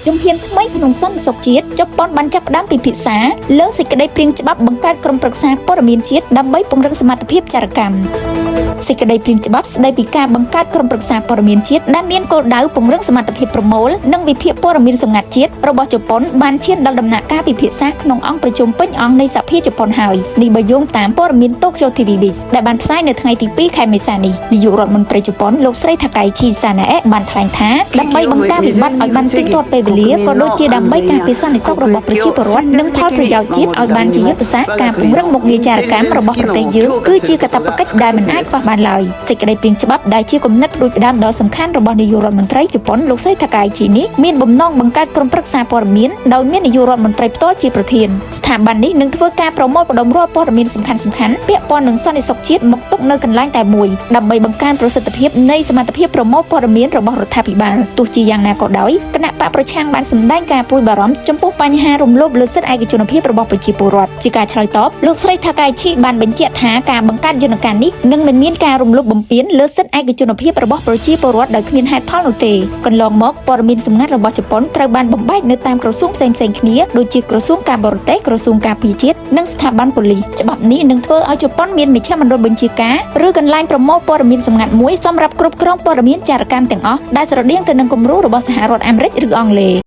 ជំហានថ្មីក្នុងសន្តិសុខជាតិជប៉ុនបានចាប់ផ្ដើមពិភាក្សាលើសេចក្តីព្រាងច្បាប់បង្កើតក្រុមប្រឹក្សាព័ត៌មានជាតិដើម្បីពង្រឹងសមត្ថភាពចារកម្មសេចក្តីព្រាងច្បាប់ស្តីពីការបង្កើតក្រុមប្រឹក្សាព័ត៌មានជាតិដែលមានគោលដៅពង្រឹងសមត្ថភាពប្រមូលនិងវិភាគព័ត៌មានសម្ងាត់ជាតិរបស់ជប៉ុនបានឈានដល់ដំណាក់កាលពិភាក្សាក្នុងអង្គប្រជុំពេញអង្គនៃសភាជប៉ុនហើយនេះបើយោងតាមព័ត៌មាន Tokyo TV Biz ដែលបានផ្សាយនៅថ្ងៃទី 2 ខែមេសានេះនាយករដ្ឋមន្ត្រីជប៉ុនលោកស្រី Takaichi Sanae បានថ្លែងថាដើម្បីបង្ការវិបត្តិឲ្យបានទៀងទាត់ពេលវេលាក៏ដូចជាដើម្បីការពារសន្តិសុខរបស់ប្រជាពលរដ្ឋនិងផលប្រយោជន៍ជាតិឲ្យបានជាយុទ្ធសាស្ត្រការពង្រឹងមុខងារចារកម្មរបស់ប្រទេសយើងគឺជាកាតព្វកិច្ចដែលមិនអាចខ្វះបានឡើយសេចក្តីព្រាងច្បាប់ដែលជាគំនិតផ្ដួចផ្ដើមដ៏សំខាន់របស់នាយករដ្ឋមន្ត្រីជប៉ុនលោកស្រី Takaichi នេះមានបំណងបង្កើតក្រុមប្រឹក្សាព័ត៌មានដោយមាននាយករដ្ឋមន្ត្រីផ្ទាល់ជាប្រធានស្ថាប័ននេះនឹងធ្វើការប្រមូលផ្ដុំរាល់ព័ត៌មានសំខាន់ៗពាក់ព័ន្ធនឹងសន្តិសុខជាតិមកទុកនៅកន្លែងតែមួយដើម្បីបង្កើនប្រសិទ្ធភាពនៃសមត្ថភាពប្រមូលព័ត៌មានរបស់រដ្ឋាភិបាលទោះជាយ៉ាងណាក៏ដោយគណៈបកប្រឆាំងបានសម្ដែងការព្រួយបារម្ភចំពោះបញ្ហារំលោភលើសិទ្ធិឯកជនភាពរបស់ប្រជាពលរដ្ឋជាការឆ្លើយតបលោកស្រី Takaichi បានបញ្ជាក់ថាការបង្កើតយន្តការនេះនឹងមិនមានការរំលោភបំពានលើសិទ្ធិឯកជនភាពរបស់ប្រជាពលរដ្ឋដោយគ្មានហេតុផលនោះទេកន្លងមកព័ត៌មានសម្ងាត់របស់ជប៉ុនត្រូវបានបំបែកនៅតាមក្រសួងផ្សេងៗគ្នាដូចជាក្រសួងការបរទេសក្រសួងការពារជាតិនិងស្ថាប័នប៉ូលីសច្បាប់នេះនឹងធ្វើឲ្យជប៉ុនមានមជ្ឈមណ្ឌលបញ្ជាការឬកន្លែងប្រមូលព័ត៌មានសម្ងាត់មួយសម្រាប់គ្រប់គ្រងព័ត៌មានចារកម្មទាំងអស់ដែលស្រដៀងទៅនឹងគំរូរបស់សហរដ្ឋអាមេរិកឬអង់គ្លេស